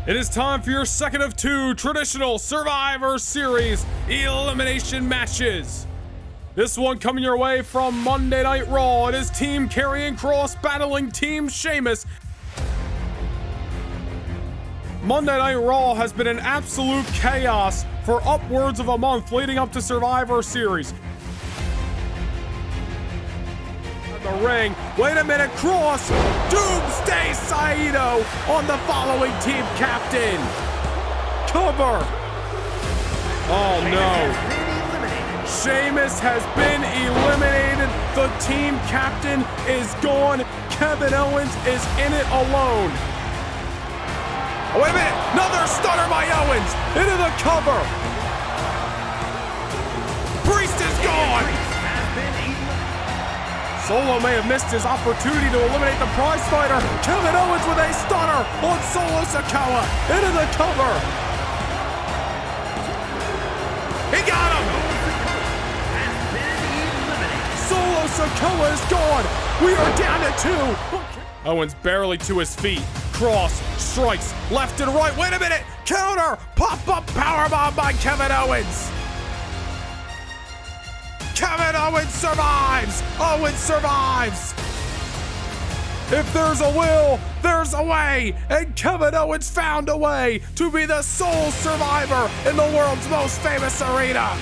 It is time for your second of two traditional Survivor Series elimination matches. This one coming your way from Monday Night Raw. It is Team Karrion Kross battling Team Sheamus. Monday Night Raw has been an absolute chaos for upwards of a month leading up to Survivor Series. The ring. Wait a minute, Kross! Doomsday Saito on the following team captain. Cover. Oh no. Sheamus has been eliminated. The team captain is gone. Kevin Owens is in it alone. Oh, wait a minute. Another stunner by Owens. Into the cover. Priest is gone. Solo may have missed his opportunity to eliminate the prize fighter. Kevin Owens with a stunner on Solo Sikoa. Into the cover. He got him. Solo Sikoa is gone. We are down to two. Owens barely to his feet. Kross strikes left and right. Wait a minute. Counter. Pop-up powerbomb by Kevin Owens. Kevin Owens survives! Owens survives! If there's a will, there's a way! And Kevin Owens found a way to be the sole survivor in the world's most famous arena!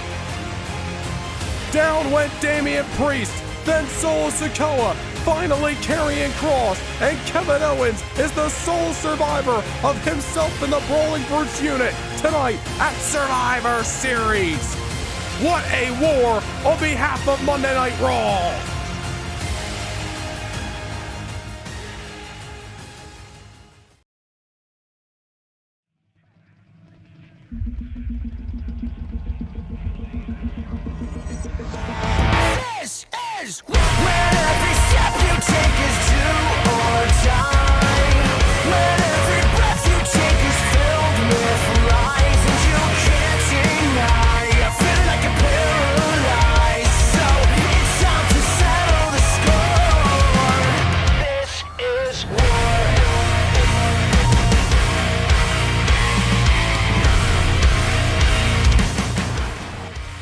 Down went Damian Priest, then Solo Sikoa, finally Karrion Kross, and Kevin Owens is the sole survivor of himself in the Brawling Brutes unit tonight at Survivor Series! What a war on behalf of Monday Night Raw! This is where every step you take is do or die. When every breath you take is filled with lies and you can't deny. You're feeling like you're paralyzed, so it's time to settle the score. This is war.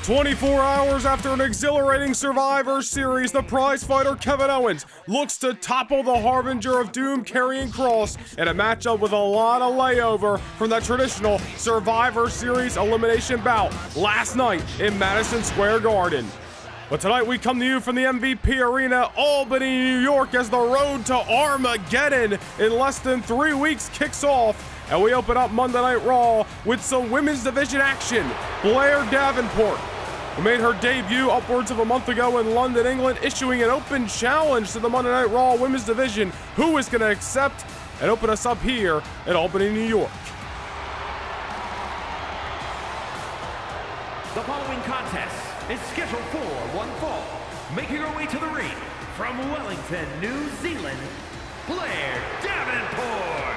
24 hours after an exhilarating Survivor Series, the prizefighter Kevin Owens looks to topple the harbinger of doom, Karrion Kross, in a matchup with a lot of layover from that traditional Survivor Series elimination bout last night in Madison Square Garden. But tonight we come to you from the MVP Arena, Albany, New York, as the road to Armageddon in less than 3 weeks kicks off, and we open up Monday Night Raw with some women's division action. Blair Davenport, who made her debut upwards of a month ago in London, England, issuing an open challenge to the Monday Night Raw women's division. Who is going to accept and open us up here at Albany, New York? The following contest is scheduled for one fall. Making her way to the ring from Wellington, New Zealand, Blair Davenport.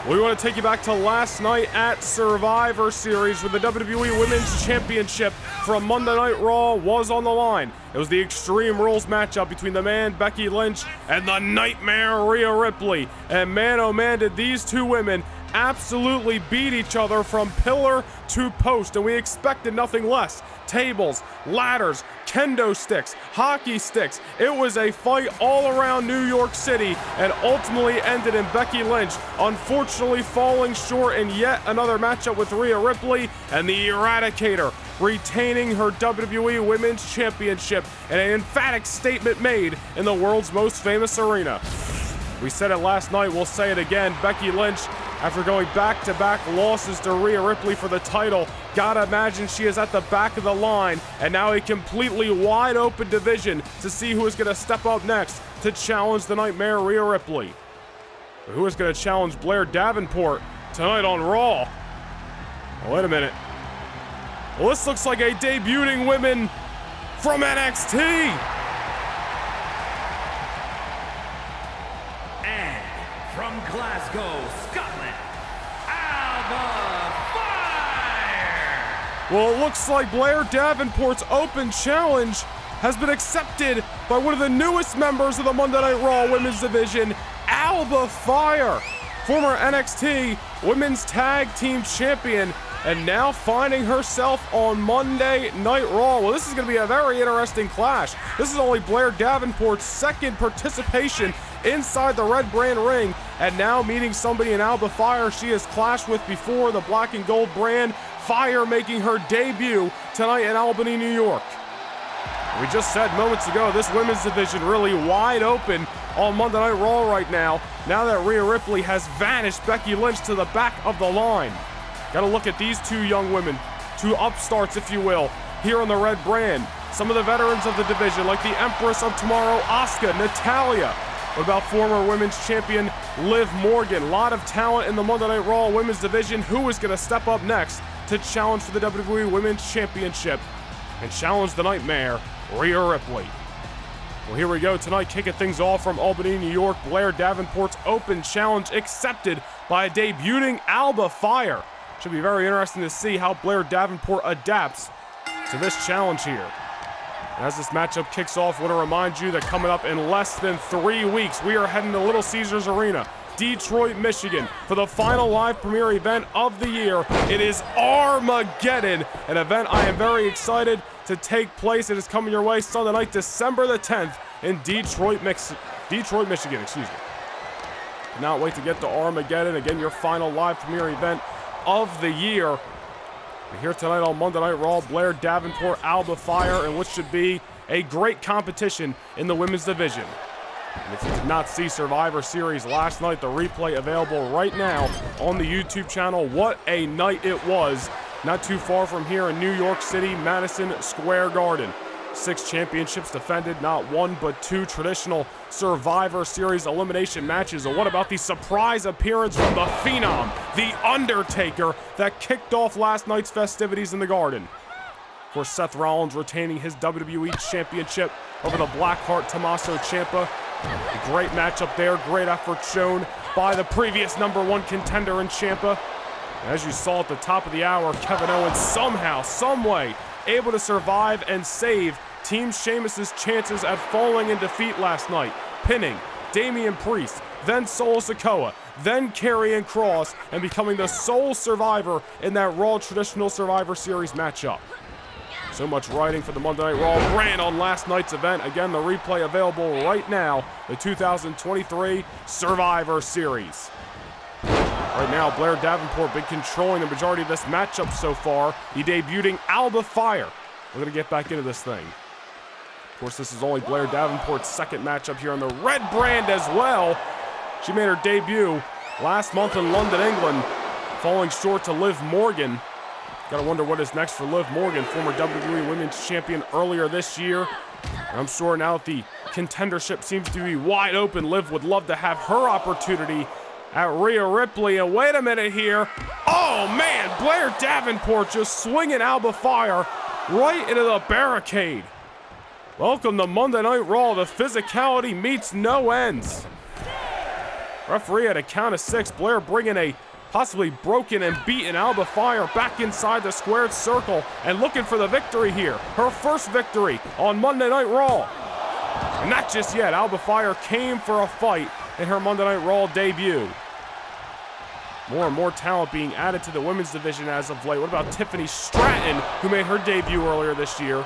We want to take you back to last night at Survivor Series, where the WWE Women's Championship from Monday Night Raw was on the line. It was the Extreme Rules matchup between the man Becky Lynch and the Nightmare Rhea Ripley. And man, oh man, did these two women absolutely beat each other from pillar to post, and we expected nothing less. Tables, ladders, kendo sticks, hockey sticks. It was a fight all around New York City and ultimately ended in Becky Lynch unfortunately falling short in yet another matchup with Rhea Ripley, and the Eradicator retaining her WWE Women's Championship in an emphatic statement made in the world's most famous arena. We said it last night, we'll say it again. Becky Lynch, after going back-to-back losses to Rhea Ripley for the title, gotta imagine she is at the back of the line, and now a completely wide-open division to see who is gonna step up next to challenge the Nightmare Rhea Ripley. But who is gonna challenge Blair Davenport tonight on Raw? Oh, wait a minute. Well, this looks like a debuting woman from NXT. From Glasgow, Scotland, Alba Fire! Well, it looks like Blair Davenport's open challenge has been accepted by one of the newest members of the Monday Night Raw Women's Division, Alba Fire. former NXT Women's Tag Team Champion, and now finding herself on Monday Night Raw. Well, this is going to be a very interesting clash. This is only Blair Davenport's second participation inside the red brand ring, and now meeting somebody in Alba Fire she has clashed with before, the black and gold brand. Fire making her debut tonight in Albany, New York. We just said moments ago, this women's division really wide open on Monday Night Raw right now that Rhea Ripley has vanished Becky Lynch to the back of the line. Gotta look at these two young women, two upstarts, if you will, here on the red brand. Some of the veterans of the division, like the Empress of Tomorrow, Asuka, Natalya. What about former women's champion Liv Morgan? A lot of talent in the Monday Night Raw women's division. Who is gonna step up next to challenge for the WWE Women's Championship and challenge the Nightmare, Rhea Ripley? Well, here we go tonight, kicking things off from Albany, New York. Blair Davenport's open challenge accepted by a debuting Alba Fire. Should be very interesting to see how Blair Davenport adapts to this challenge here. And as this matchup kicks off, I want to remind you that coming up in less than 3 weeks, we are heading to Little Caesars Arena, Detroit, Michigan, for the final live premiere event of the year. It is Armageddon, an event I am very excited to take place. It is coming your way Sunday night, December the 10th in Detroit, Michigan. Cannot wait to get to Armageddon. Again, your final live premiere event of the year. And here tonight on Monday Night Raw, Blair Davenport, Alba Fire, and what should be a great competition in the women's division. And if you did not see Survivor Series last night, the replay available right now on the YouTube channel. What a night it was. Not too far from here in New York City, Madison Square Garden. 6 championships defended, not 1 but 2 traditional Survivor Series elimination matches. And what about the surprise appearance from the Phenom, The Undertaker, that kicked off last night's festivities in the Garden? Of course, Seth Rollins retaining his WWE Championship over the Blackheart Tommaso Ciampa. A great matchup there, great effort shown by the previous #1 contender in Ciampa. As you saw at the top of the hour, Kevin Owens somehow, someway, able to survive and save Team Sheamus's chances at falling in defeat last night, pinning Damian Priest, then Solo Sikoa, then Karrion Kross, and becoming the sole survivor in that Raw Traditional Survivor Series matchup. So much writing for the Monday Night Raw brand on last night's event. Again, the replay available right now, the 2023 Survivor Series. Right now, Blair Davenport been controlling the majority of this matchup so far. He debuting Alba Fire. We're going to get back into this thing. Of course, this is only Blair Davenport's second matchup here on the red brand as well. She made her debut last month in London, England, falling short to Liv Morgan. Got to wonder what is next for Liv Morgan, former WWE Women's Champion earlier this year. And I'm sure now that the contendership seems to be wide open, Liv would love to have her opportunity at Rhea Ripley. And wait a minute here. Oh man, Blair Davenport just swinging Alba Fire right into the barricade. Welcome to Monday Night Raw. The physicality meets no ends. Referee at a count of 6. Blair bringing a possibly broken and beaten Alba Fire back inside the squared circle and looking for the victory here. Her first victory on Monday Night Raw. And not just yet. Alba Fire came for a fight in her Monday Night Raw debut. More and more talent being added to the women's division as of late. What about Tiffany Stratton, who made her debut earlier this year?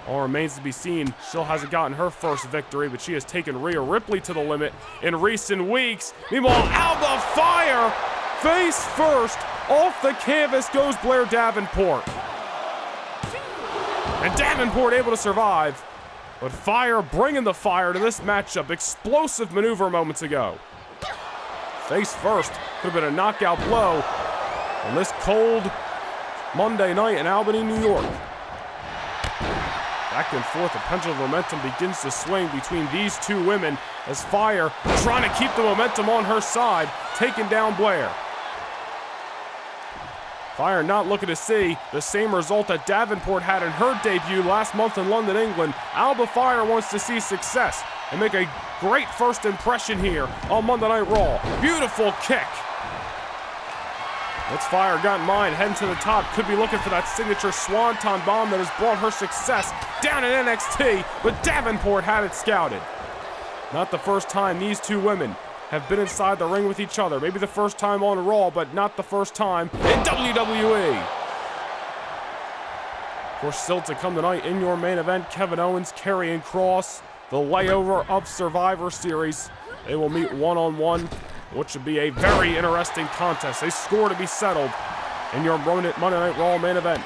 All remains to be seen. Still hasn't gotten her first victory, but she has taken Rhea Ripley to the limit in recent weeks. Meanwhile, Alba Fire, face first, off the canvas goes Blair Davenport. And Davenport able to survive, but Fire bringing the fire to this matchup. Explosive maneuver moments ago. Face first, could have been a knockout blow on this cold Monday night in Albany, New York. Back and forth, the pendulum momentum begins to swing between these two women as Fire trying to keep the momentum on her side, taking down Blair. Fire not looking to see the same result that Davenport had in her debut last month in London, England. Alba Fire wants to see success and make a great first impression here on Monday Night Raw. Beautiful kick. What's Fire got in mind? Heading to the top. Could be looking for that signature swanton bomb that has brought her success down in NXT, but Davenport had it scouted. Not the first time these two women have been inside the ring with each other. Maybe the first time on Raw, but not the first time in WWE. Of course, still to come tonight in your main event, Kevin Owens, Karrion Kross, the layover of Survivor Series. They will meet one-on-one, which should be a very interesting contest. A score to be settled in your Monday Night Raw main event.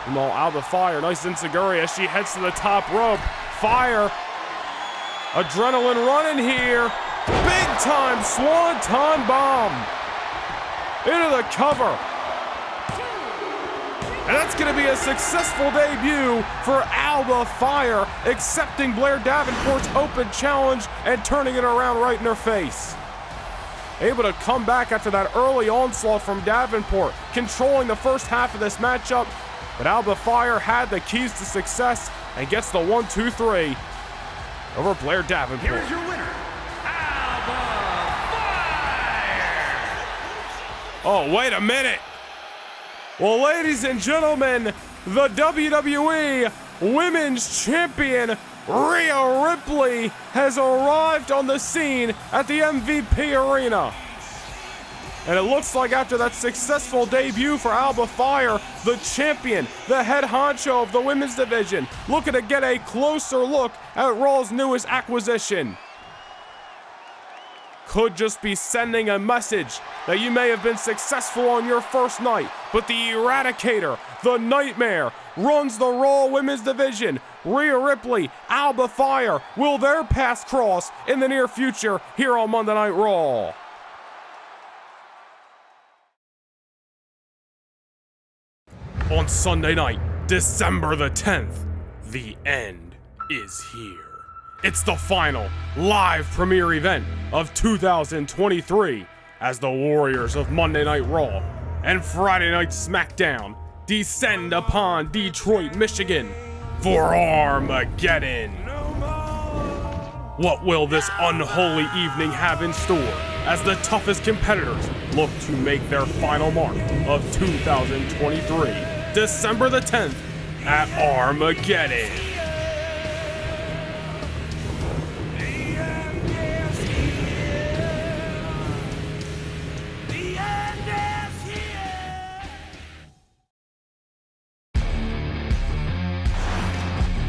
Meanwhile, Alba Fire, nice enziguri as she heads to the top rope. Fire, adrenaline running here. Big time swanton bomb into the cover. And that's going to be a successful debut for Alba Fire, accepting Blair Davenport's open challenge and turning it around right in her face. Able to come back after that early onslaught from Davenport, controlling the first half of this matchup. But Alba Fire had the keys to success and gets the 1-2-3 over Blair Davenport. Here's your winner, Alba Fire! Oh, wait a minute. Well, ladies and gentlemen, the WWE Women's Champion, Rhea Ripley, has arrived on the scene at the MVP Arena. And it looks like after that successful debut for Alba Fire, the champion, the head honcho of the women's division, looking to get a closer look at Raw's newest acquisition. Could just be sending a message that you may have been successful on your first night, but the Eradicator, the Nightmare, runs the Raw Women's Division. Rhea Ripley, Alba Fire, will their paths cross in the near future here on Monday Night Raw? On Sunday night, December the 10th, the end is here. It's the final live premiere event of 2023 as the Warriors of Monday Night Raw and Friday Night SmackDown descend upon Detroit, Michigan for Armageddon. What will this unholy evening have in store as the toughest competitors look to make their final mark of 2023, December the 10th at Armageddon?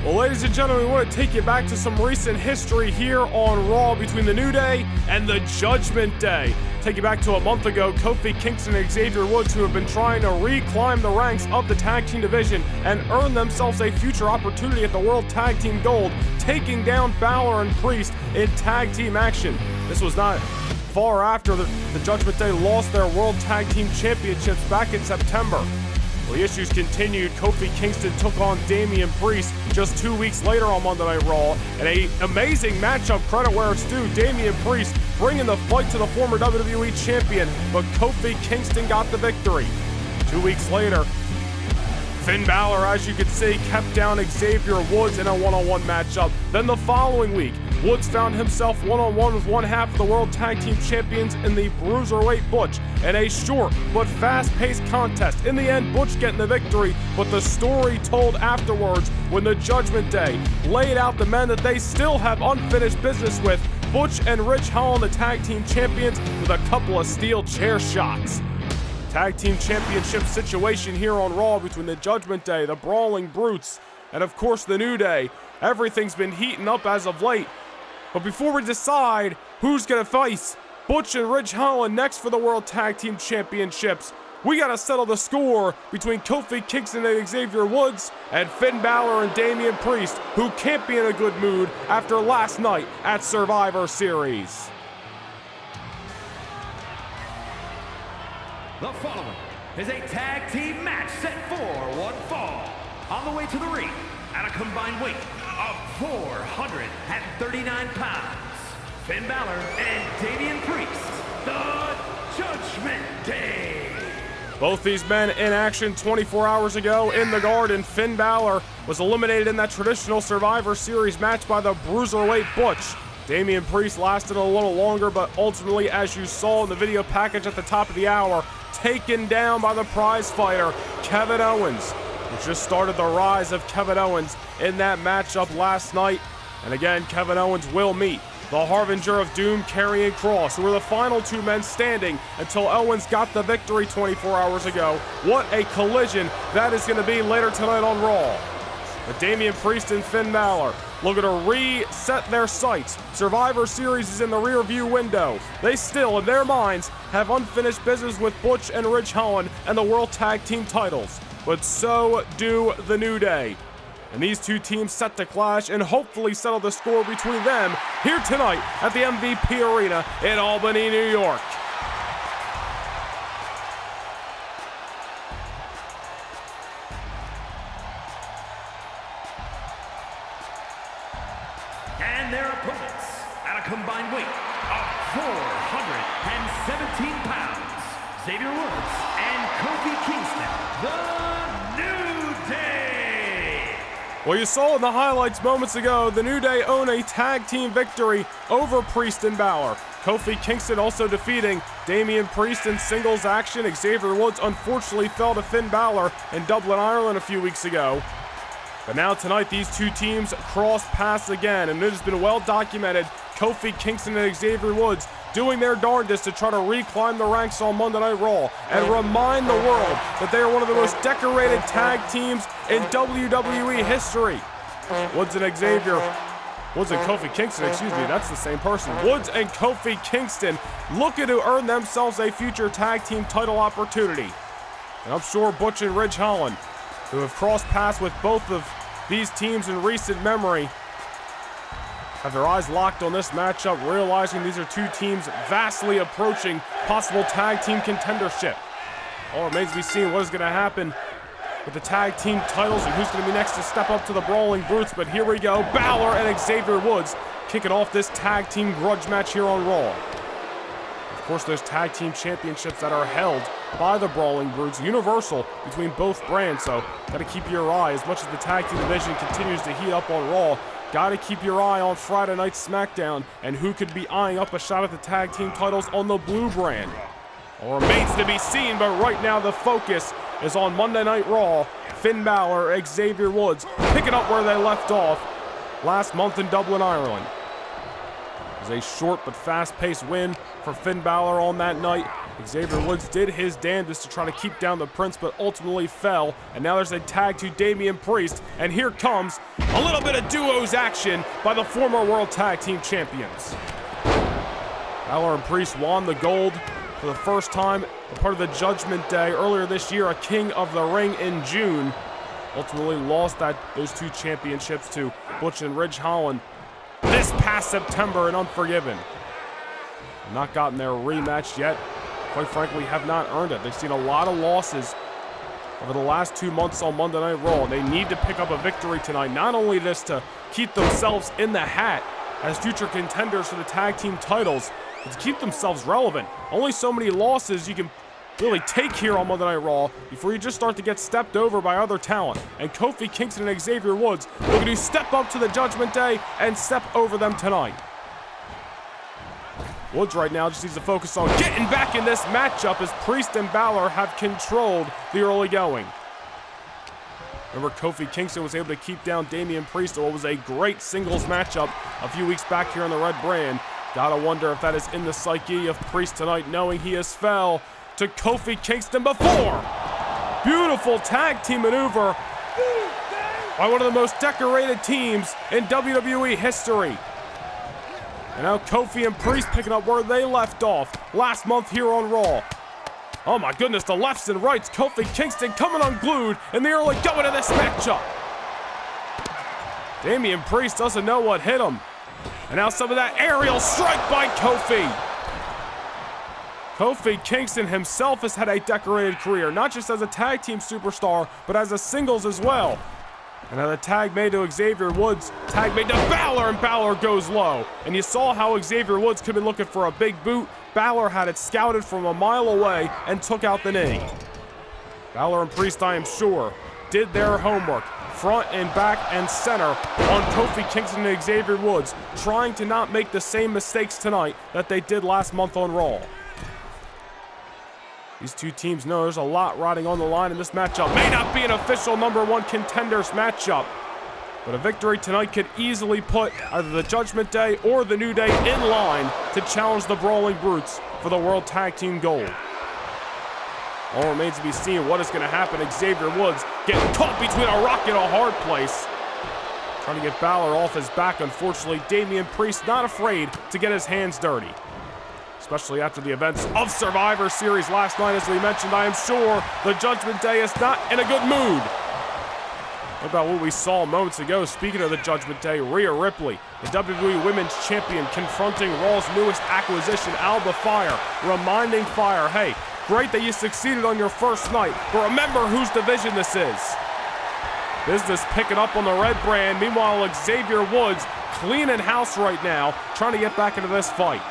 Well, ladies and gentlemen, we want to take you back to some recent history here on Raw between the New Day and the Judgment Day. Take you back to a month ago, Kofi Kingston and Xavier Woods, who have been trying to reclimb the ranks of the tag team division and earn themselves a future opportunity at the World Tag Team Gold, taking down Balor and Priest in tag team action. This was not far after the Judgment Day lost their World Tag Team Championships back in September. Well, the issues continued. Kofi Kingston took on Damian Priest just 2 weeks later on Monday Night Raw. And an amazing matchup, credit where it's due. Damian Priest bringing the fight to the former WWE Champion, but Kofi Kingston got the victory. 2 weeks later, Finn Balor, as you can see, kept down Xavier Woods in a one-on-one matchup. Then the following week, Woods found himself one-on-one with one half of the World Tag Team Champions in the Bruiserweight Butch in a short but fast-paced contest. In the end, Butch getting the victory, but the story told afterwards when the Judgment Day laid out the men that they still have unfinished business with, Butch and Ridge Holland, the Tag Team Champions, with a couple of steel chair shots. Tag Team Championship situation here on Raw between the Judgment Day, the Brawling Brutes, and of course the New Day. Everything's been heating up as of late. But before we decide who's going to face Butch and Ridge Holland next for the World Tag Team Championships, we got to settle the score between Kofi Kingston and Xavier Woods and Finn Balor and Damian Priest, who can't be in a good mood after last night at Survivor Series. The following is a tag team match set for one fall. On the way to the ring, at a combined weight of 439 pounds, Finn Balor and Damian Priest, the Judgment Day. Both these men in action 24 hours ago in the Garden. Finn Balor was eliminated in that traditional Survivor Series match by the Bruiserweight Butch. Damian Priest lasted a little longer, but ultimately, as you saw in the video package at the top of the hour, taken down by the prize fighter, Kevin Owens, which just started the rise of Kevin Owens in that matchup last night. And again, Kevin Owens will meet the Harbinger of Doom, Karrion Kross, who were the final two men standing until Owens got the victory 24 hours ago. What a collision that is going to be later tonight on Raw. But Damian Priest and Finn Balor looking to reset their sights. Survivor Series is in the rear view window. They still, in their minds, have unfinished business with Butch and Ridge Holland and the World Tag Team titles. But so do the New Day. And these two teams set to clash and hopefully settle the score between them here tonight at the MVP Arena in Albany, New York. And their opponents, at a combined weight of 417 pounds, Xavier Woods and Kofi Kingston, the New Day. Well, you saw in the highlights moments ago, the New Day own a tag team victory over Priest and Balor. Kofi Kingston also defeating Damian Priest in singles action. Xavier Woods unfortunately fell to Finn Balor in Dublin, Ireland a few weeks ago. But now tonight, these two teams cross paths again, and it has been well documented. Kofi Kingston and Xavier Woods doing their darndest to try to reclimb the ranks on Monday Night Raw and remind the world that they are one of the most decorated tag teams in WWE history. Woods and Kofi Kingston, excuse me, that's the same person. Woods and Kofi Kingston looking to earn themselves a future tag team title opportunity. And I'm sure Butch and Ridge Holland, who have crossed paths with both of these teams in recent memory, have their eyes locked on this matchup, realizing these are two teams vastly approaching possible tag team contendership. All remains to be seen what is going to happen with the tag team titles and who's going to be next to step up to the Brawling Brutes. But here we go, Balor and Xavier Woods kicking off this tag team grudge match here on Raw. Of course, there's tag team championships that are held by the Brawling Brutes, universal between both brands, so got to keep your eye. As much as the tag team division continues to heat up on Raw, got to keep your eye on Friday Night SmackDown and who could be eyeing up a shot at the tag team titles on the blue brand. All remains to be seen, but right now the focus is on Monday Night Raw. Finn Balor, Xavier Woods picking up where they left off last month in Dublin, Ireland. It was a short but fast-paced win for Finn Balor on that night. Xavier Woods did his damnedest to try to keep down the Prince, but ultimately fell. And now there's a tag to Damian Priest, and here comes a little bit of duos action by the former World Tag Team Champions. Balor and Priest won the gold for the first time, a part of the Judgment Day earlier this year, a King of the Ring in June. Ultimately lost those two championships to Butch and Ridge Holland this past September in Unforgiven. Not gotten their rematch yet. Quite frankly, have not earned it. They've seen a lot of losses over the last 2 months on Monday Night Raw. They need to pick up a victory tonight. Not only this to keep themselves in the hat as future contenders for the tag team titles, but to keep themselves relevant. Only so many losses you can really take here on Monday Night Raw before you just start to get stepped over by other talent. And Kofi Kingston and Xavier Woods looking to step up to the Judgment Day and step over them tonight. Woods right now just needs to focus on getting back in this matchup as Priest and Balor have controlled the early going. Remember, Kofi Kingston was able to keep down Damian Priest in what was a great singles matchup a few weeks back here on the red brand. Gotta wonder if that is in the psyche of Priest tonight, knowing he has fell to Kofi Kingston before. Beautiful tag team maneuver by one of the most decorated teams in WWE history. And now Kofi and Priest picking up where they left off last month here on Raw. Oh my goodness, the lefts and rights. Kofi Kingston coming unglued in the early going of this matchup. Damian Priest doesn't know what hit him. And now some of that aerial strike by Kofi. Kofi Kingston himself has had a decorated career, not just as a tag team superstar, but as a singles as well. And now the tag made to Xavier Woods, tag made to Balor, and Balor goes low. And you saw how Xavier Woods could be looking for a big boot. Balor had it scouted from a mile away and took out the knee. Balor and Priest, I am sure, did their homework, front and back and center, on Kofi Kingston and Xavier Woods, trying to not make the same mistakes tonight that they did last month on Raw. These two teams know there's a lot riding on the line in this matchup. May not be an official #1 contenders matchup. But a victory tonight could easily put either the Judgment Day or the New Day in line to challenge the Brawling Brutes for the World Tag Team Gold. All remains to be seen what is going to happen. Xavier Woods getting caught between a rock and a hard place. Trying to get Balor off his back. Unfortunately, Damian Priest not afraid to get his hands dirty. Especially after the events of Survivor Series last night. As we mentioned, I am sure the Judgment Day is not in a good mood. What about what we saw moments ago? Speaking of the Judgment Day, Rhea Ripley, the WWE Women's Champion, confronting Raw's newest acquisition, Alba Fire, reminding Fire, hey, great that you succeeded on your first night, but remember whose division this is. Business picking up on the red brand. Meanwhile, Xavier Woods cleaning house right now, trying to get back into this fight.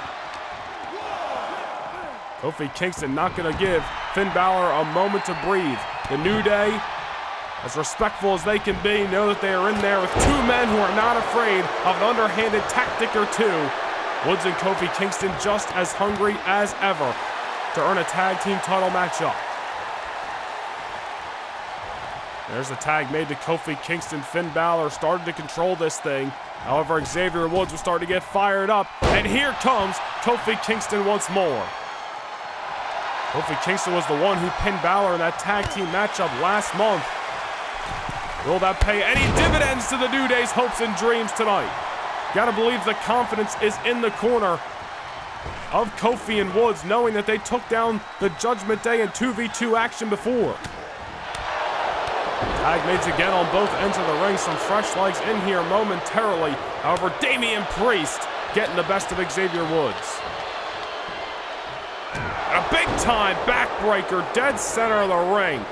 Kofi Kingston not going to give Finn Balor a moment to breathe. The New Day, as respectful as they can be, know that they are in there with two men who are not afraid of an underhanded tactic or two. Woods and Kofi Kingston just as hungry as ever to earn a tag team title matchup. There's a tag made to Kofi Kingston. Finn Balor started to control this thing. However, Xavier Woods was starting to get fired up. And here comes Kofi Kingston once more. Kofi Kingston was the one who pinned Balor in that tag team matchup last month. Will that pay any dividends to the New Day's hopes and dreams tonight? Gotta believe the confidence is in the corner of Kofi and Woods, knowing that they took down the Judgment Day in 2v2 action before. Tag mates again on both ends of the ring. Some fresh legs in here momentarily. However, Damian Priest getting the best of Xavier Woods. A big-time backbreaker, dead center of the ring.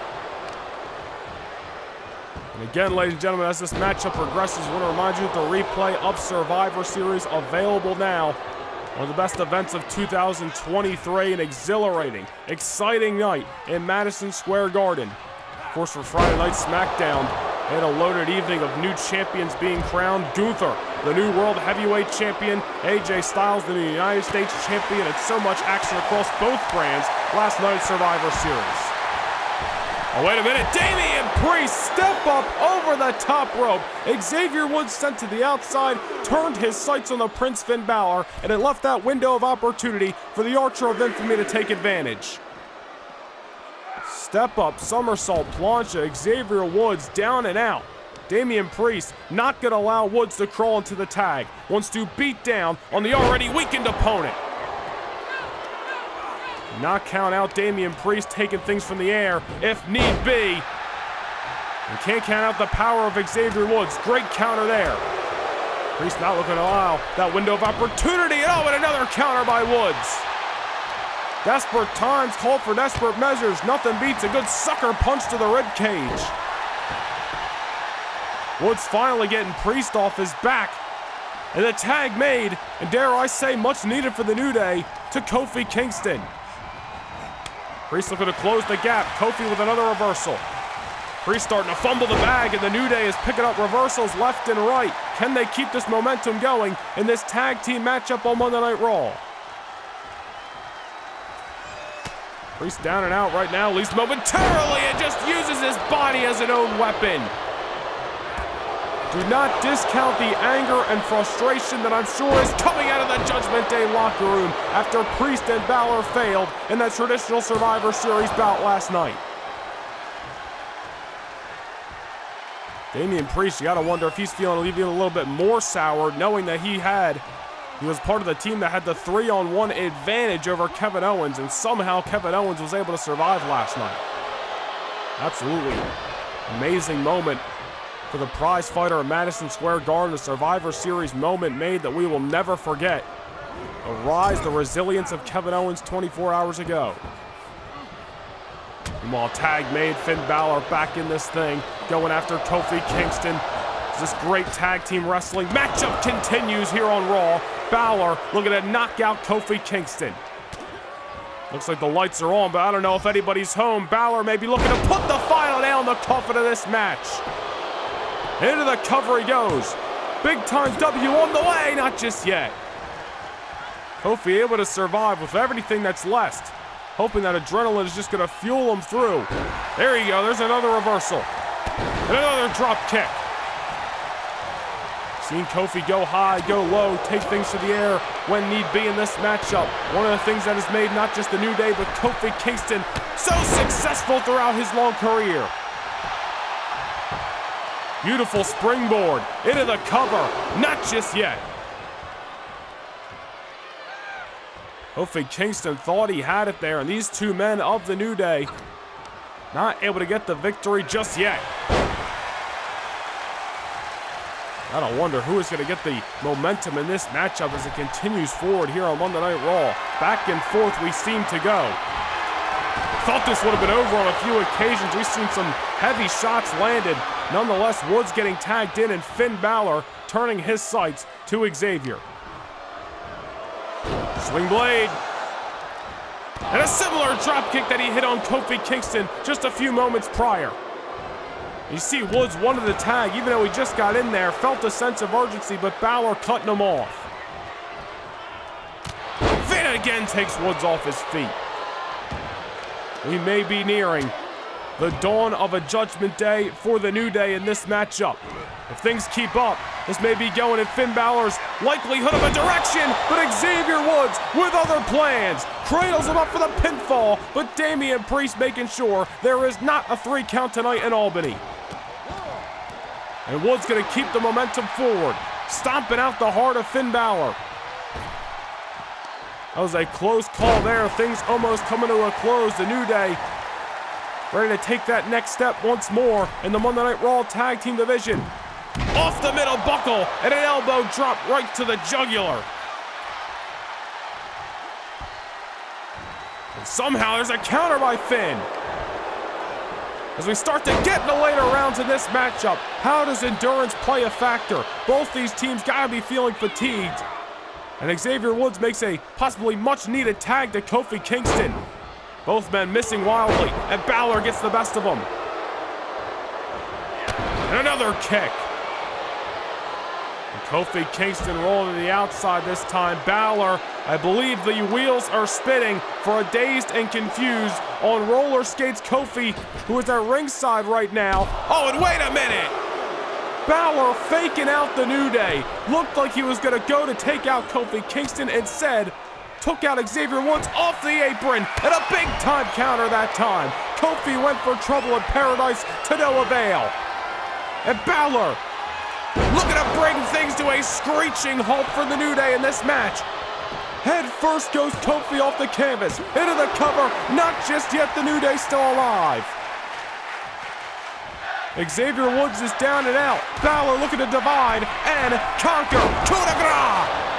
And again, ladies and gentlemen, as this matchup progresses, I want to remind you that the replay of Survivor Series available now. One of the best events of 2023, an exhilarating, exciting night in Madison Square Garden. Of course, for Friday Night SmackDown, they had a loaded evening of new champions being crowned. Gunther, the new World Heavyweight Champion. AJ Styles, the new United States Champion. And so much action across both brands last night at Survivor Series. Oh, wait a minute. Damian Priest step up over the top rope. Xavier Woods sent to the outside, turned his sights on the Prince Finn Balor, and it left that window of opportunity for the Archer of Infamy to take advantage. Step up, somersault, plancha, Xavier Woods down and out. Damian Priest not going to allow Woods to crawl into the tag. Wants to beat down on the already weakened opponent. Not count out Damian Priest taking things from the air if need be. And can't count out the power of Xavier Woods. Great counter there. Priest not looking to allow that window of opportunity. Oh, and another counter by Woods. Desperate times call for desperate measures. Nothing beats a good sucker punch to the rib cage. Woods finally getting Priest off his back. And the tag made, and dare I say much needed for the New Day, to Kofi Kingston. Priest looking to close the gap. Kofi with another reversal. Priest starting to fumble the bag, and the New Day is picking up reversals left and right. Can they keep this momentum going in this tag team matchup on Monday Night Raw? Priest down and out right now, at least momentarily, and just uses his body as an own weapon. Do not discount the anger and frustration that I'm sure is coming out of the Judgment Day locker room after Priest and Balor failed in that traditional Survivor Series bout last night. Damian Priest, you gotta wonder if he's feeling even a little bit more sour, knowing that he was part of the team that had the 3-on-1 advantage over Kevin Owens, and somehow Kevin Owens was able to survive last night. Absolutely amazing moment for the prize fighter of Madison Square Garden, a Survivor Series moment made that we will never forget. The rise, the resilience of Kevin Owens 24 hours ago. Meanwhile, tag made, Finn Balor back in this thing, going after Kofi Kingston. This great tag team wrestling matchup continues here on Raw. Balor looking to knock out Kofi Kingston. Looks like the lights are on, but I don't know if anybody's home. Balor may be looking to put the final nail in the coffin of this match. Into the cover he goes. Big time W on the way, not just yet. Kofi able to survive with everything that's left. Hoping that adrenaline is just going to fuel him through. There you go, there's another reversal. And another drop kick. Seen Kofi go high, go low, take things to the air when need be in this matchup. One of the things that has made not just the New Day, but Kofi Kingston so successful throughout his long career. Beautiful springboard into the cover, not just yet. Kofi Kingston thought he had it there, and these two men of the New Day not able to get the victory just yet. Gotta wonder who is gonna get the momentum in this matchup as it continues forward here on Monday Night Raw. Back and forth we seem to go. Thought this would have been over on a few occasions. We've seen some heavy shots landed. Nonetheless, Woods getting tagged in and Finn Balor turning his sights to Xavier. Swing blade. And a similar dropkick that he hit on Kofi Kingston just a few moments prior. You see Woods wanted the tag, even though he just got in there, felt a sense of urgency, but Balor cutting him off. Finn again takes Woods off his feet. We may be nearing the dawn of a Judgment Day for the New Day in this matchup. If things keep up, this may be going in Finn Balor's likelihood of a direction, but Xavier Woods with other plans. Cradles him up for the pinfall, but Damian Priest making sure there is not a 3 count tonight in Albany. And Woods gonna keep the momentum forward, stomping out the heart of Finn Balor. That was a close call there. Things almost coming to a close. The New Day ready to take that next step once more in the Monday Night Raw Tag Team Division. Off the middle buckle and an elbow drop right to the jugular. And somehow there's a counter by Finn. As we start to get in the later rounds in this matchup, how does endurance play a factor? Both these teams gotta be feeling fatigued. And Xavier Woods makes a possibly much needed tag to Kofi Kingston. Both men missing wildly, and Balor gets the best of them. And another kick. And Kofi Kingston rolling to the outside this time. Balor, I believe the wheels are spinning for a dazed and confused on roller skates Kofi, who is at ringside right now. Oh, and wait a minute! Balor faking out the New Day. Looked like he was gonna go to take out Kofi Kingston, instead took out Xavier Woods off the apron, and a big time counter that time. Kofi went for trouble in paradise to no avail. And Balor looking to bring things to a screeching halt for the New Day in this match. Head first goes Kofi off the canvas, into the cover, not just yet, the New Day still alive. Xavier Woods is down and out. Balor looking to divide and conquer. Coup de grace!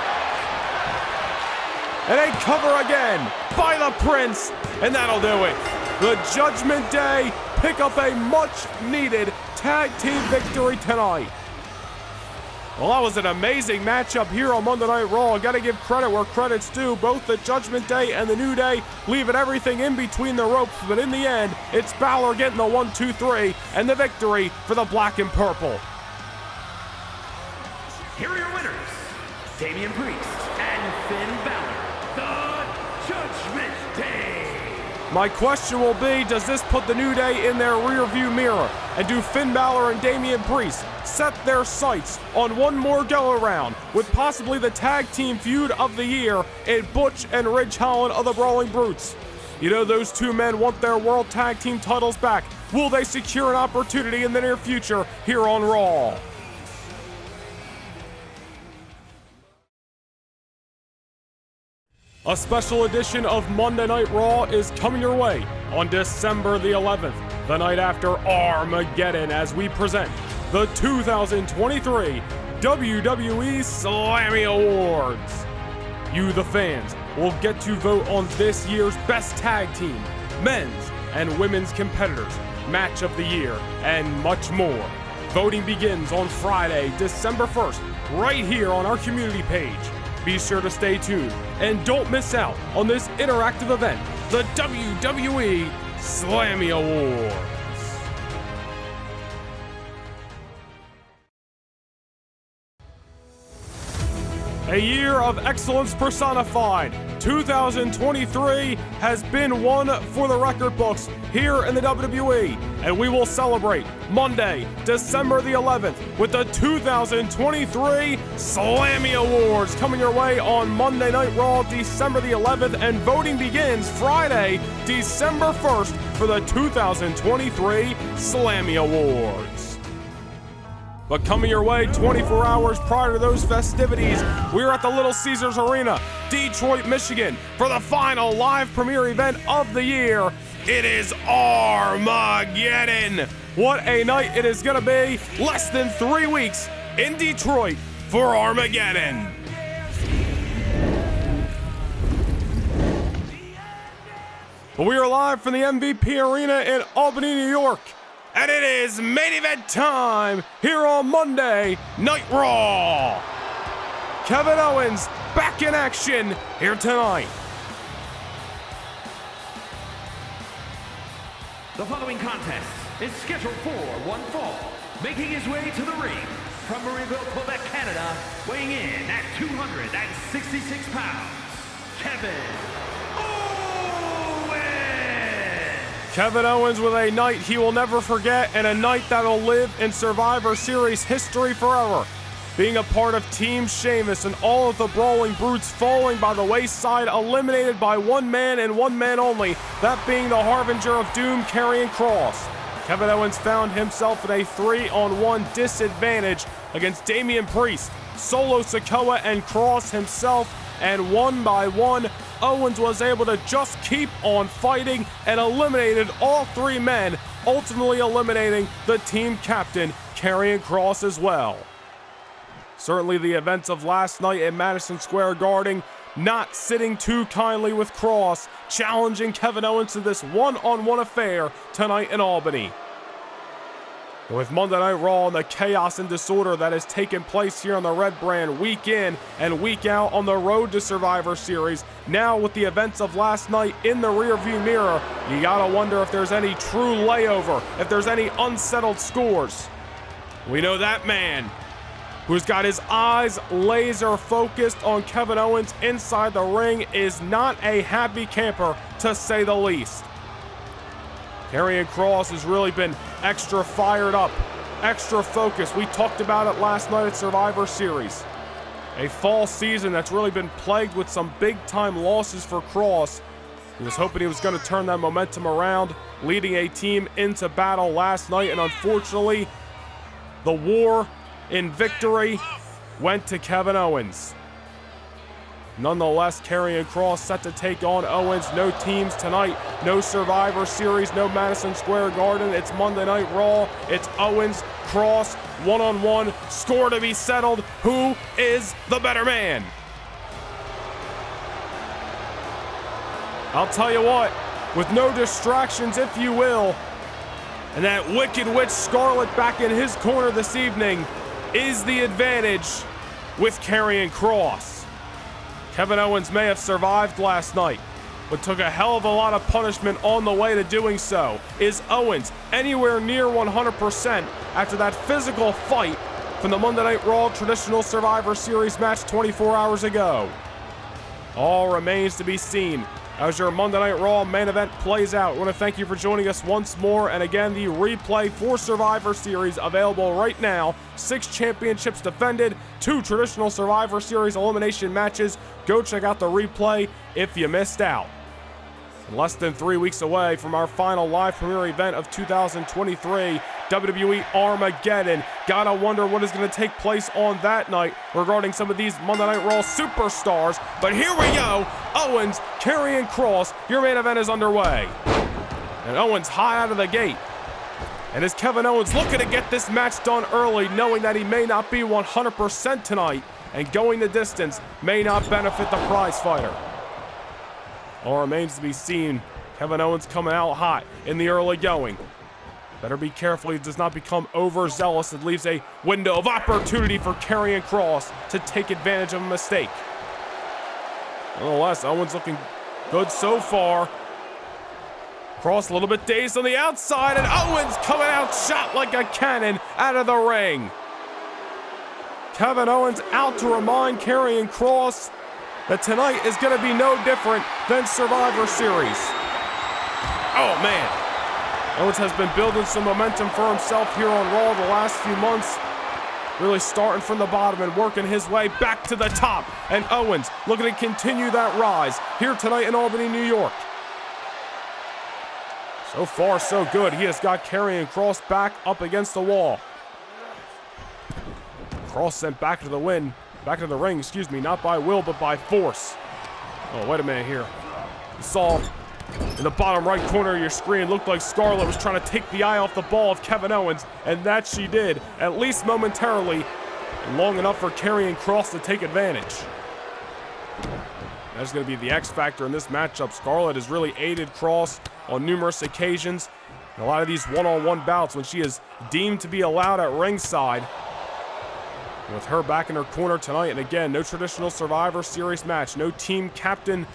And a cover again by the Prince, and that'll do it. The Judgment Day pick up a much-needed tag team victory tonight. Well, that was an amazing matchup here on Monday Night Raw. Got to give credit where credit's due. Both the Judgment Day and the New Day leaving everything in between the ropes, but in the end, it's Balor getting the 1, 2, 3 and the victory for the black and purple. Here are your winners, Damian Priest and Finn Balor, the Judgment Day. My question will be, does this put the New Day in their rearview mirror? And do Finn Balor and Damian Priest set their sights on one more go-around with possibly the tag team feud of the year in Butch and Ridge Holland of the Brawling Brutes? You know, those two men want their world tag team titles back. Will they secure an opportunity in the near future here on Raw? A special edition of Monday Night Raw is coming your way on December the 11th, the night after Armageddon, as we present the 2023 WWE Slammy Awards. You, the fans, will get to vote on this year's best tag team, men's and women's competitors, match of the year, and much more. Voting begins on Friday, December 1st, right here on our community page. Be sure to stay tuned and don't miss out on this interactive event, the WWE Slammy Awards. A year of excellence personified. 2023 has been one for the record books here in the WWE, and we will celebrate Monday, December the 11th with the 2023 Slammy Awards coming your way on Monday Night Raw, December the 11th, and voting begins Friday, December 1st for the 2023 Slammy Awards. But coming your way 24 hours prior to those festivities, we're at the Little Caesars Arena, Detroit, Michigan, for the final live premiere event of the year. It is Armageddon. What a night it is going to be. Less than 3 weeks in Detroit for Armageddon. But we are live from the MVP Arena in Albany, New York. And it is main event time here on Monday Night Raw. Kevin Owens back in action here tonight. The following contest is scheduled for one fall. Making his way to the ring from Marieville, Quebec, Canada, weighing in at 266 pounds, Kevin Owens. Kevin Owens with a night he will never forget and a night that'll live in Survivor Series history forever. Being a part of Team Sheamus and all of the Brawling Brutes falling by the wayside, eliminated by one man and one man only, that being the Harbinger of Doom, Karrion Kross. Kevin Owens found himself in a 3-on-1 disadvantage against Damian Priest, Solo Sikoa, and Kross himself, and one by one, Owens was able to just keep on fighting and eliminated all three men, ultimately eliminating the team captain, Karrion Kross, as well. Certainly the events of last night at Madison Square Garden not sitting too kindly with Kross, challenging Kevin Owens to this one-on-one affair tonight in Albany. With Monday Night Raw and the chaos and disorder that has taken place here on the Red Brand week in and week out on the road to Survivor Series, now with the events of last night in the rearview mirror, you gotta wonder if there's any true layover, if there's any unsettled scores. We know that man who's got his eyes laser focused on Kevin Owens inside the ring is not a happy camper, to say the least. Karrion Kross has really been extra fired up, extra focused. We talked about it last night at Survivor Series. A fall season that's really been plagued with some big-time losses for Kross. He was hoping he was going to turn that momentum around, leading a team into battle last night, and unfortunately, the war in victory went to Kevin Owens. Nonetheless, Karrion Kross set to take on Owens. No teams tonight, no Survivor Series, no Madison Square Garden. It's Monday Night Raw. It's Owens, Kross, one-on-one, score to be settled. Who is the better man? I'll tell you what, with no distractions, if you will, and that Wicked Witch Scarlet back in his corner this evening, is the advantage with Karrion Kross. Kevin Owens may have survived last night, but took a hell of a lot of punishment on the way to doing so. Is Owens anywhere near 100% after that physical fight from the Monday Night Raw traditional Survivor Series match 24 hours ago? All remains to be seen as your Monday Night Raw main event plays out. I want to thank you for joining us once more, and again, the replay for Survivor Series available right now. 6 championships defended, 2 traditional Survivor Series elimination matches. Go check out the replay if you missed out. Less than 3 weeks away from our final live premiere event of 2023, WWE Armageddon. Gotta wonder what is going to take place on that night regarding some of these Monday Night Raw superstars. But here we go. Owens, Karrion Kross, your main event is underway. And Owens high out of the gate. And as Kevin Owens looking to get this match done early, knowing that he may not be 100% tonight, and going the distance may not benefit the prize fighter. All remains to be seen. Kevin Owens coming out hot in the early going. Better be careful he does not become overzealous. It leaves a window of opportunity for Karrion Kross to take advantage of a mistake. Nonetheless, Owens looking good so far. Kross a little bit dazed on the outside, and Owens coming out shot like a cannon out of the ring. Kevin Owens out to remind Karrion Kross that tonight is going to be no different than Survivor Series. Oh, man. Owens has been building some momentum for himself here on Raw the last few months. Really starting from the bottom and working his way back to the top. And Owens looking to continue that rise here tonight in Albany, New York. So far, so good. He has got Karrion Kross back up against the wall. Kross sent back to the ring, excuse me, not by will, but by force. Oh, wait a minute here. You saw in the bottom right corner of your screen, looked like Scarlett was trying to take the eye off the ball of Kevin Owens, and that she did, at least momentarily, and long enough for Karrion Kross to take advantage. That's going to be the X factor in this matchup. Scarlett has really aided Kross on numerous occasions. In a lot of these one-on-one bouts when she is deemed to be allowed at ringside. With her back in her corner tonight, and again, no traditional Survivor Series match, no team captain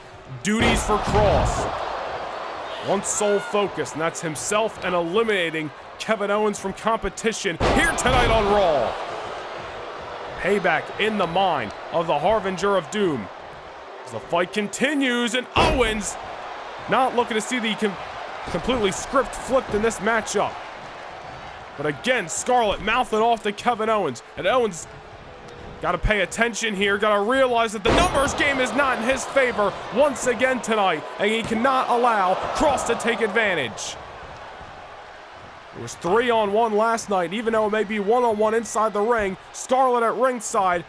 duties for Kross. One sole focus, and that's himself and eliminating Kevin Owens from competition here tonight on Raw. Payback in the mind of the Harbinger of Doom. As the fight continues, and Owens not looking to see the completely script flipped in this matchup. But again, Scarlett mouthing off to Kevin Owens, and Owens got to pay attention here, got to realize that the numbers game is not in his favor once again tonight, and he cannot allow Kross to take advantage. It was 3-on-1 last night, even though it may be 1-on-1 inside the ring. Scarlett at ringside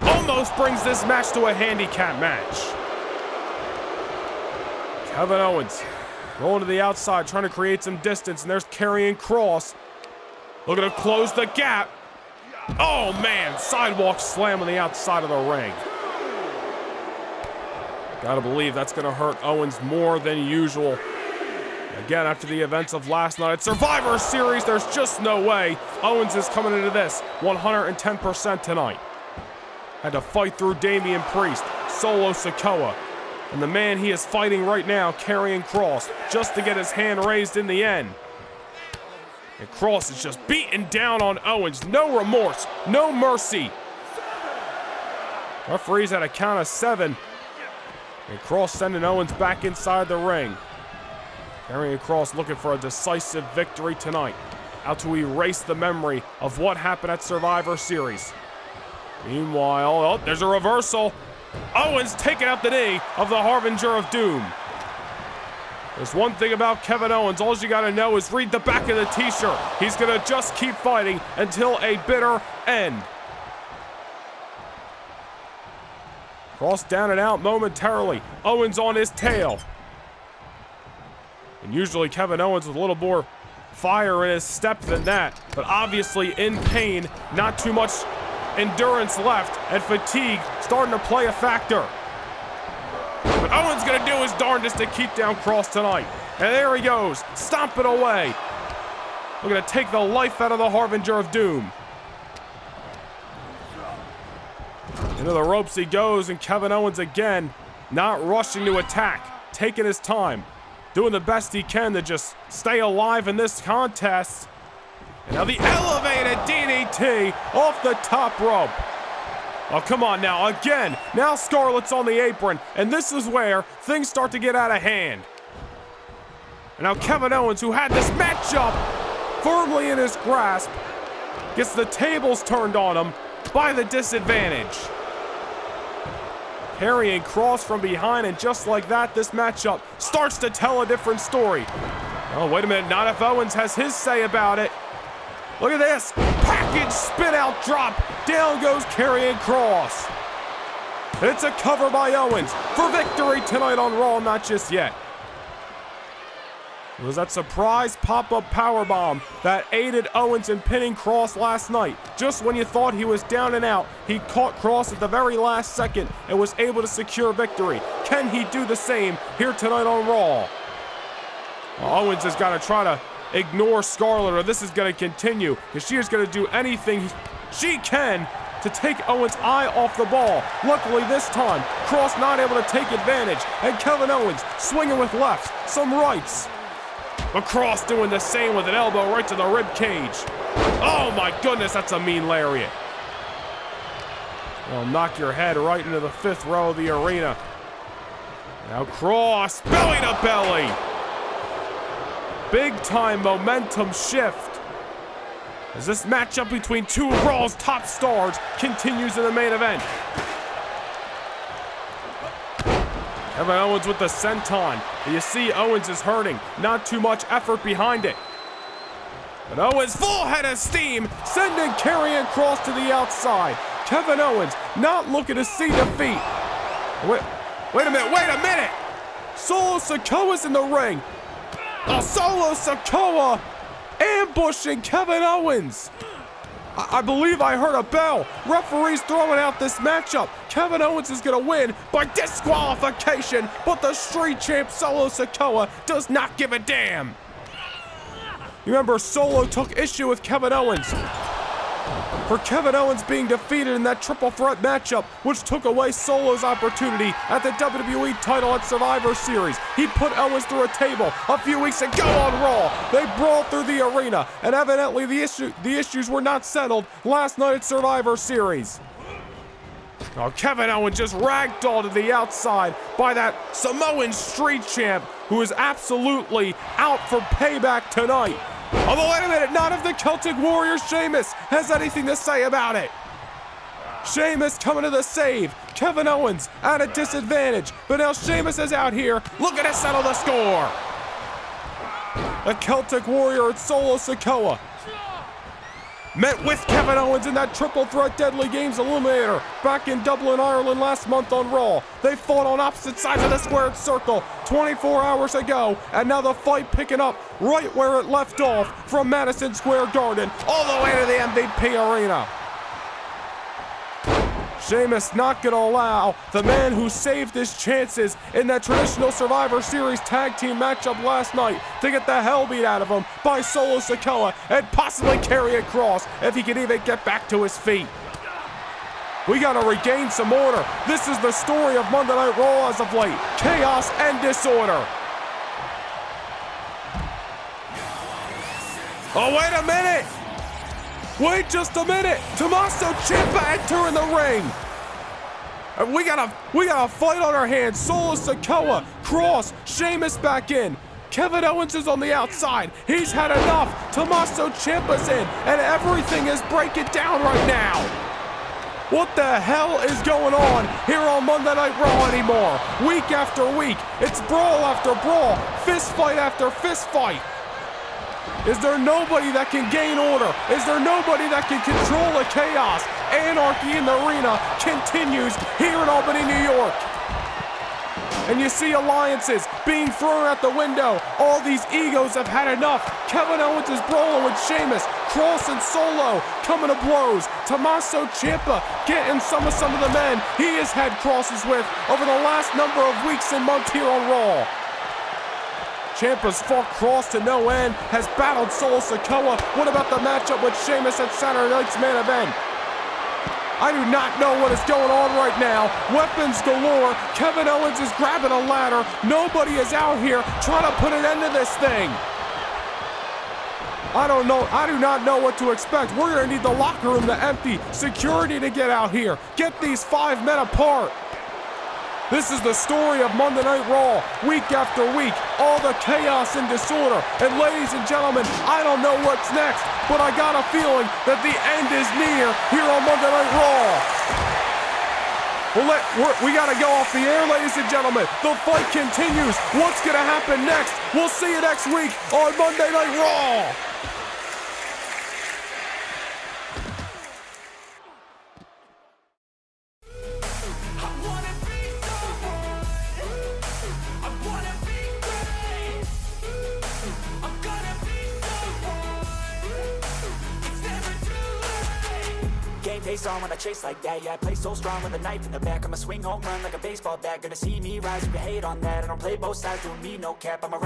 almost brings this match to a handicap match. Kevin Owens rolling to the outside, trying to create some distance, and there's Karrion Kross looking to close the gap. Oh man, sidewalk slam on the outside of the ring. Gotta believe that's gonna hurt Owens more than usual. Again, after the events of last night at Survivor Series, there's just no way Owens is coming into this 110% tonight. Had to fight through Damian Priest, Solo Sikoa, and the man he is fighting right now, Karrion Kross, just to get his hand raised in the end. And Kross is just beating down on Owens. No remorse, no mercy. Referees at a count of 7. And Kross sending Owens back inside the ring. Karrion Kross looking for a decisive victory tonight. Out to erase the memory of what happened at Survivor Series. Meanwhile, oh, there's a reversal. Owens taking out the knee of the Harbinger of Doom. There's one thing about Kevin Owens, all you gotta know is read the back of the t-shirt. He's gonna just keep fighting until a bitter end. Kross down and out momentarily. Owens on his tail. And usually Kevin Owens with a little more fire in his step than that, but obviously in pain, not too much endurance left, and fatigue starting to play a factor. But Owens gonna do his darndest to keep down Kross tonight. And there he goes, stomping away. Looking to take the life out of the Harbinger of Doom. Into the ropes he goes, and Kevin Owens again, not rushing to attack, taking his time, doing the best he can to just stay alive in this contest. And now the elevated DDT off the top rope. Oh, come on now, again. Now Scarlett's on the apron, and this is where things start to get out of hand. And now Kevin Owens, who had this matchup firmly in his grasp, gets the tables turned on him by the disadvantage. Karrion Kross from behind, and just like that, this matchup starts to tell a different story. Oh, wait a minute, not if Owens has his say about it. Look at this, package spin out drop. Down goes Karrion Kross. It's a cover by Owens for victory tonight on Raw, not just yet. It was that surprise pop-up powerbomb that aided Owens in pinning Kross last night. Just when you thought he was down and out, he caught Kross at the very last second and was able to secure victory. Can he do the same here tonight on Raw? Well, Owens has got to try to ignore Scarlett, or this is going to continue, because she is going to do anything she can to take Owens' eye off the ball. Luckily this time, Kross not able to take advantage, and Kevin Owens swinging with lefts, some rights. But Kross doing the same with an elbow right to the rib cage. Oh my goodness, that's a mean lariat. It'll knock your head right into the 5th row of the arena. Now Kross, belly to belly. Big time momentum shift as this matchup between two of Raw's top stars continues in the main event. Kevin Owens with the senton. You see Owens is hurting. Not too much effort behind it. But Owens full head of steam, sending Karrion Kross to the outside. Kevin Owens not looking to see defeat. Wait a minute. Solo Sikoa's in the ring. Solo Sikoa ambushing Kevin Owens. I believe I heard a bell. Referee's throwing out this matchup. Kevin Owens is gonna win by disqualification, but the street champ Solo Sikoa does not give a damn. You remember Solo took issue with Kevin Owens for Kevin Owens being defeated in that triple threat matchup, which took away Solo's opportunity at the WWE title at Survivor Series. He put Owens through a table a few weeks ago on Raw. They brawled through the arena, and evidently the issues were not settled last night at Survivor Series. Now Kevin Owens just ragdolled to the outside by that Samoan street champ who is absolutely out for payback tonight. Although, wait a minute, not if the Celtic Warrior Sheamus has anything to say about it. Sheamus coming to the save. Kevin Owens at a disadvantage, but now Sheamus is out here looking to settle the score. The Celtic Warrior and Solo Sikoa met with Kevin Owens in that triple threat Deadly Games Eliminator back in Dublin, Ireland last month on Raw. They fought on opposite sides of the squared circle 24 hours ago, and now the fight picking up right where it left off from Madison Square Garden all the way to the MVP Arena. Sheamus not gonna allow the man who saved his chances in that traditional Survivor Series tag team matchup last night to get the hell beat out of him by Solo Sikoa and possibly Karrion Kross if he can even get back to his feet. We gotta regain some order. This is the story of Monday Night Raw as of late. Chaos and disorder. Oh, wait a minute! Wait just a minute! Tommaso Ciampa entering the ring! We got a fight on our hands. Solo Sikoa, Kross, Sheamus back in. Kevin Owens is on the outside. He's had enough. Tommaso Ciampa's in, and everything is breaking down right now. What the hell is going on here on Monday Night Raw anymore? Week after week, it's brawl after brawl, fist fight after fist fight. Is there nobody that can gain order? Is there nobody that can control the chaos? Anarchy in the arena continues here in Albany, New York. And you see alliances being thrown out the window. All these egos have had enough. Kevin Owens is brawling with Sheamus. Kross and Solo coming to blows. Tommaso Ciampa getting some of the men he has had crosses with over the last number of weeks and months here on Raw. Ciampa's fought Kross to no end, has battled Solo Sikoa. What about the matchup with Sheamus at Saturday night's main event? I do not know what is going on right now. Weapons galore. Kevin Owens is grabbing a ladder. Nobody is out here trying to put an end to this thing. I don't know. I do not know what to expect. We're going to need the locker room to empty. Security to get out here. Get these 5 men apart. This is the story of Monday Night Raw, week after week, all the chaos and disorder. And ladies and gentlemen, I don't know what's next, but I got a feeling that the end is near here on Monday Night Raw. We gotta go off the air, ladies and gentlemen. The fight continues. What's gonna happen next? We'll see you next week on Monday Night Raw. Game face on when I chase like that. Yeah, I play so strong with a knife in the back. I'ma swing home run like a baseball bat. Gonna see me rise, you can hate on that. I don't play both sides, doing me no cap. I'm a